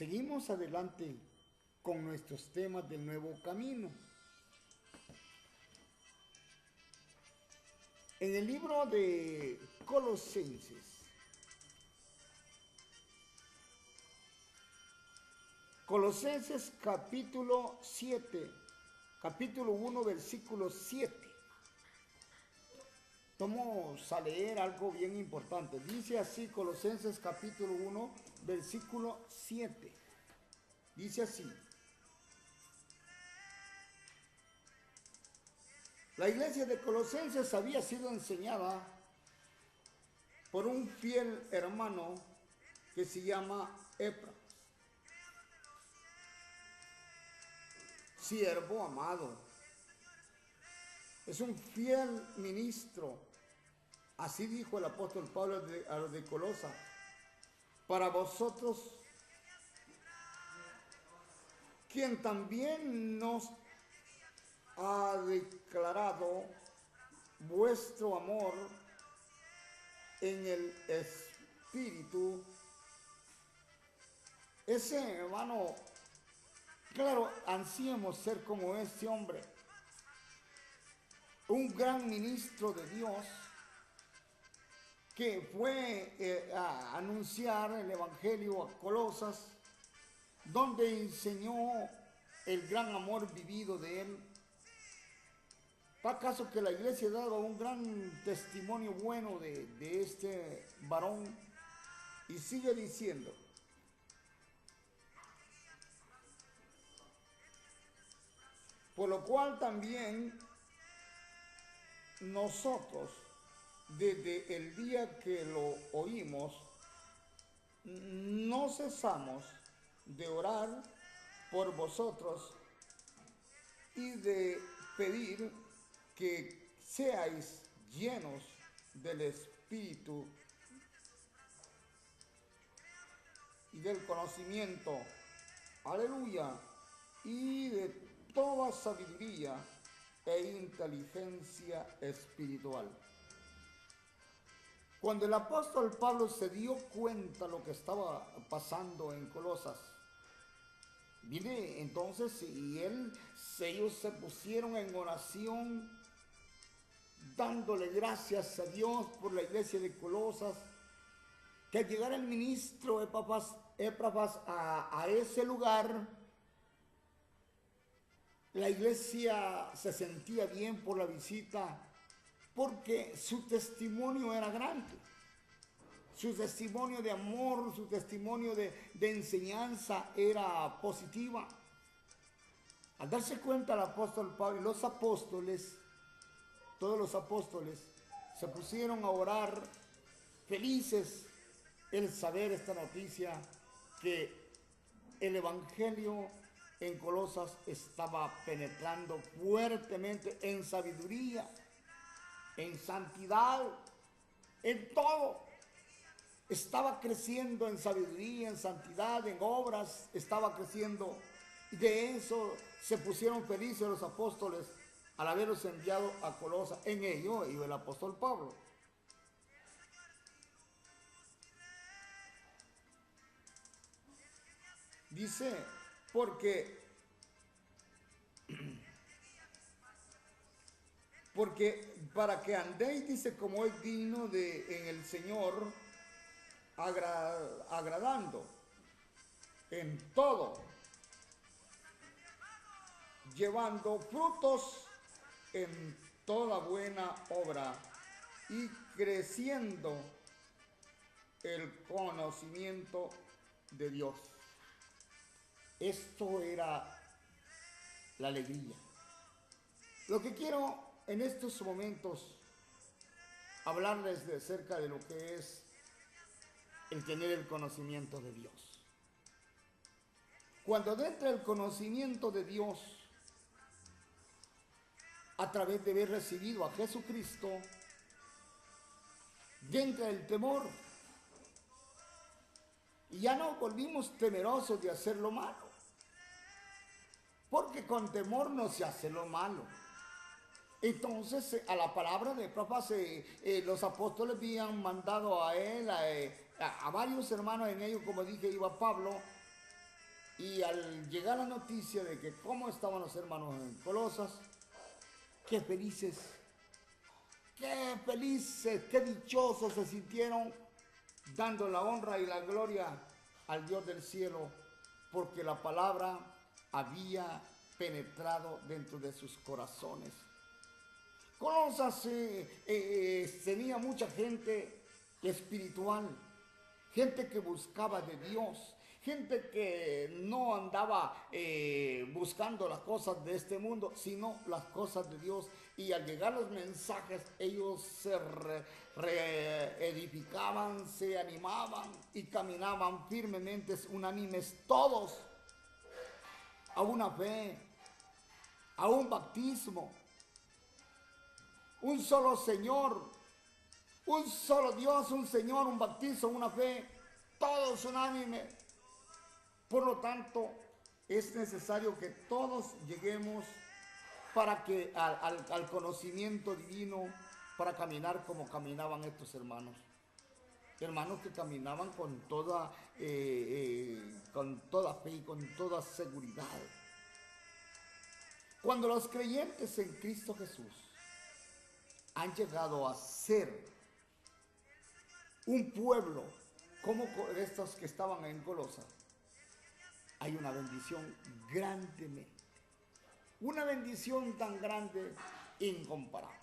Seguimos adelante con nuestros temas del nuevo camino. En el libro de Colosenses capítulo 7, capítulo 1, versículo 7. Vamos a leer algo bien importante. Dice así Colosenses capítulo 1, versículo 7. Dice así: la iglesia de Colosenses había sido enseñada por un fiel hermano que se llama Epafras, siervo amado. Es un fiel ministro. Así dijo el apóstol Pablo a los de Colosas: para vosotros, quien también nos ha declarado vuestro amor en el Espíritu. Ese hermano, claro, ansiamos ser como este hombre, un gran ministro de Dios que fue a anunciar el Evangelio a Colosas, donde enseñó el gran amor vivido de él. ¿Para acaso que la iglesia daba un gran testimonio bueno de este varón? Y sigue diciendo: por lo cual también nosotros, desde el día que lo oímos, no cesamos de orar por vosotros y de pedir que seáis llenos del Espíritu y del conocimiento, aleluya, y de toda sabiduría e inteligencia espiritual. Cuando el apóstol Pablo se dio cuenta de lo que estaba pasando en Colosas, viene entonces y ellos se pusieron en oración, dándole gracias a Dios por la iglesia de Colosas, que al llegar el ministro Epafras a ese lugar, la iglesia se sentía bien por la visita, porque su testimonio era grande. Su testimonio de amor, su testimonio de enseñanza era positiva. Al darse cuenta el apóstol Pablo y los apóstoles, todos los apóstoles, se pusieron a orar felices el saber esta noticia, que el evangelio en Colosas estaba penetrando fuertemente en sabiduría, en santidad, en todo. Estaba creciendo en sabiduría, en santidad, en obras, estaba creciendo. Y de eso se pusieron felices los apóstoles al haberlos enviado a Colosas. En ello iba el apóstol Pablo. Dice, porque para que andéis, dice, como es digno en el Señor, agradando en todo, llevando frutos en toda buena obra y creciendo el conocimiento de Dios. Esto era la alegría. Lo que quiero en estos momentos hablarles de cerca de lo que es el tener el conocimiento de Dios. Cuando entra el conocimiento de Dios a través de haber recibido a Jesucristo, entra el temor. Y ya no volvimos temerosos de hacer lo malo, porque con temor no se hace lo malo. Entonces, a la palabra de Epafras, los apóstoles habían mandado a él, a varios hermanos, en ellos, como dije, iba Pablo, Y al llegar la noticia de que cómo estaban los hermanos en Colosas, qué felices, qué dichosos se sintieron, dando la honra y la gloria al Dios del cielo, porque la palabra había penetrado dentro de sus corazones. Colosas tenía mucha gente espiritual, gente que buscaba de Dios, gente que no andaba buscando las cosas de este mundo, sino las cosas de Dios. Y al llegar los mensajes, ellos se reedificaban, se animaban y caminaban firmemente, unánimes todos, a una fe, a un bautismo, un solo Señor, un solo Dios, un Señor, un bautismo, una fe, todos unánimes. Por lo tanto, es necesario que todos lleguemos para que al conocimiento divino, para caminar como caminaban estos hermanos. Hermanos que caminaban con toda fe y con toda seguridad. Cuando los creyentes en Cristo Jesús han llegado a ser un pueblo como estos que estaban en Colosas, hay una bendición grande, una bendición tan grande, incomparable.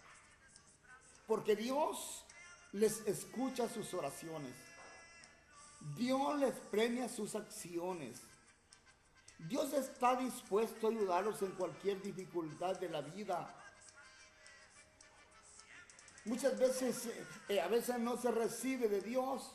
Porque Dios les escucha sus oraciones, Dios les premia sus acciones, Dios está dispuesto a ayudarlos en cualquier dificultad de la vida. Muchas veces, a veces no se recibe de Dios,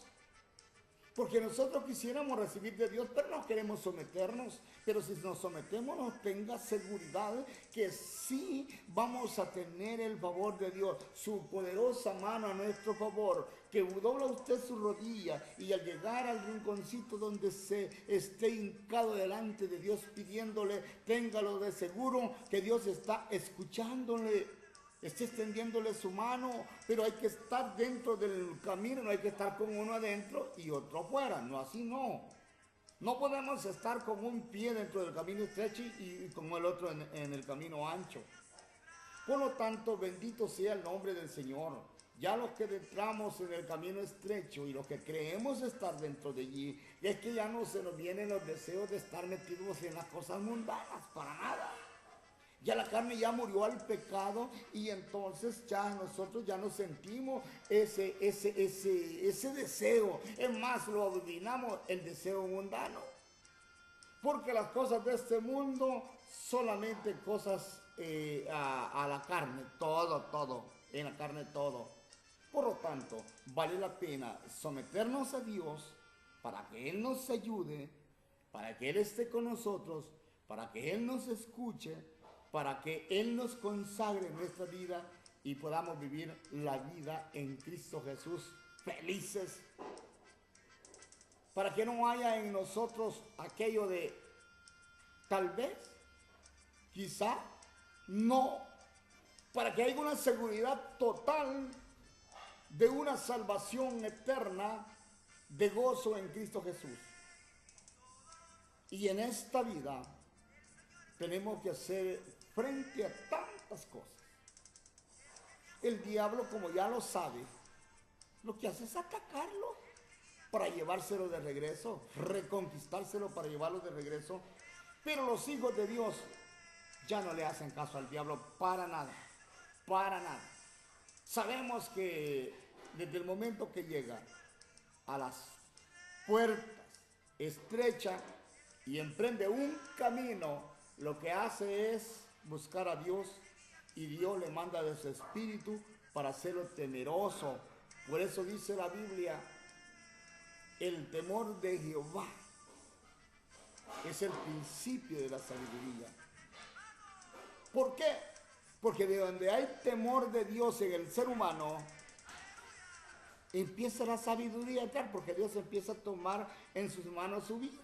porque nosotros quisiéramos recibir de Dios, pero no queremos someternos. Pero si nos sometemos, nos tenga seguridad que sí vamos a tener el favor de Dios, su poderosa mano a nuestro favor, que dobla usted su rodilla y al llegar al rinconcito donde se esté hincado delante de Dios pidiéndole, téngalo de seguro que Dios está escuchándole. Está extendiéndole su mano, pero hay que estar dentro del camino, no hay que estar con uno adentro y otro afuera, no, así no. No podemos estar con un pie dentro del camino estrecho y con el otro en el camino ancho. Por lo tanto, bendito sea el nombre del Señor. Ya los que entramos en el camino estrecho y los que creemos estar dentro de allí, es que ya no se nos vienen los deseos de estar metidos en las cosas mundanas, para nada. Ya la carne ya murió al pecado y entonces ya nosotros ya no sentimos ese deseo. Es más, lo adivinamos, el deseo mundano. Porque las cosas de este mundo, solamente cosas a la carne, todo, en la carne todo. Por lo tanto, vale la pena someternos a Dios para que Él nos ayude, para que Él esté con nosotros, para que Él nos escuche, para que Él nos consagre nuestra vida y podamos vivir la vida en Cristo Jesús felices. Para que no haya en nosotros aquello de tal vez, quizá, no. Para que haya una seguridad total de una salvación eterna de gozo en Cristo Jesús. Y en esta vida tenemos que hacer frente a tantas cosas. El diablo, como ya lo sabe, lo que hace es atacarlo para llevárselo de regreso, reconquistárselo para llevarlo de regreso. Pero los hijos de Dios ya no le hacen caso al diablo para nada, para nada. Sabemos que desde el momento que llega a las puertas estrecha y emprende un camino, lo que hace es buscar a Dios y Dios le manda de su espíritu para hacerlo temeroso. Por eso dice la Biblia, el temor de Jehová es el principio de la sabiduría. ¿Por qué? Porque de donde hay temor de Dios en el ser humano, empieza la sabiduría a entrar, porque Dios empieza a tomar en sus manos su vida.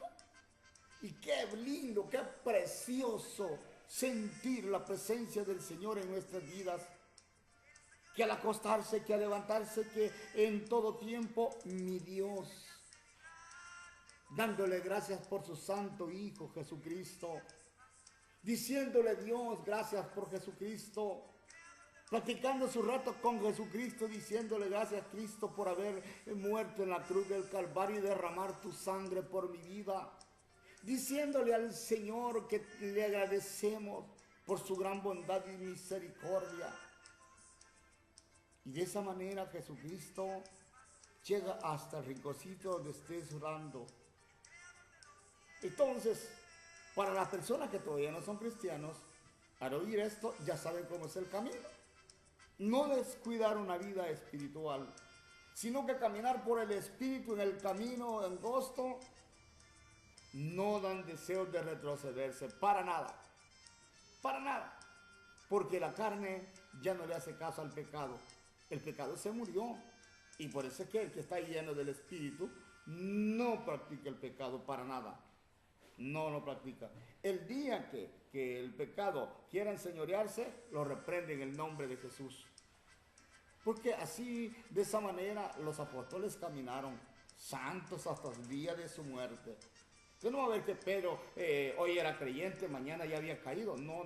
Y qué lindo, qué precioso sentir la presencia del Señor en nuestras vidas. Que al acostarse, que al levantarse, que en todo tiempo mi Dios dándole gracias por su santo Hijo Jesucristo, diciéndole Dios, gracias por Jesucristo, platicando su rato con Jesucristo, diciéndole gracias Cristo por haber muerto en la cruz del Calvario y derramar tu sangre por mi vida, diciéndole al Señor que le agradecemos por su gran bondad y misericordia. Y de esa manera Jesucristo llega hasta el rinconcito donde estés orando. Entonces, para las personas que todavía no son cristianos, al oír esto ya saben cómo es el camino. No descuidar una vida espiritual, sino que caminar por el Espíritu en el camino angosto. No dan deseos de retrocederse, para nada, porque la carne ya no le hace caso al pecado. El pecado se murió, y por eso es que el que está lleno del Espíritu no practica el pecado para nada. No lo practica. El día que el pecado quiera enseñorearse, lo reprende en el nombre de Jesús. Porque así, de esa manera, los apóstoles caminaron santos hasta el día de su muerte. Usted no va a ver que Pedro hoy era creyente, mañana ya había caído. No.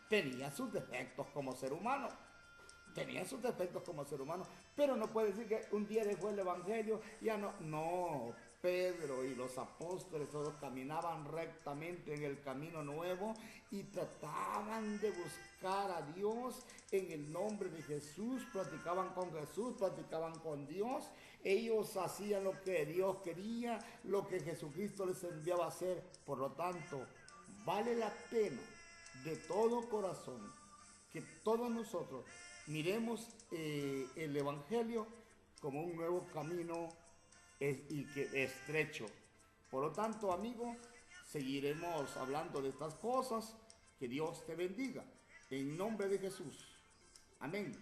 Tenía sus defectos como ser humano. Pero no puede decir que un día dejó el evangelio, ya no. No, Pedro y los apóstoles todos caminaban rectamente en el camino nuevo y trataban de buscar a Dios en el nombre de Jesús. Platicaban con Jesús, platicaban con Dios. Ellos hacían lo que Dios quería, lo que Jesucristo les enviaba a hacer. Por lo tanto, vale la pena de todo corazón que todos nosotros miremos el Evangelio como un nuevo camino y que estrecho. Por lo tanto, amigo, seguiremos hablando de estas cosas. Que Dios te bendiga. En nombre de Jesús. Amén.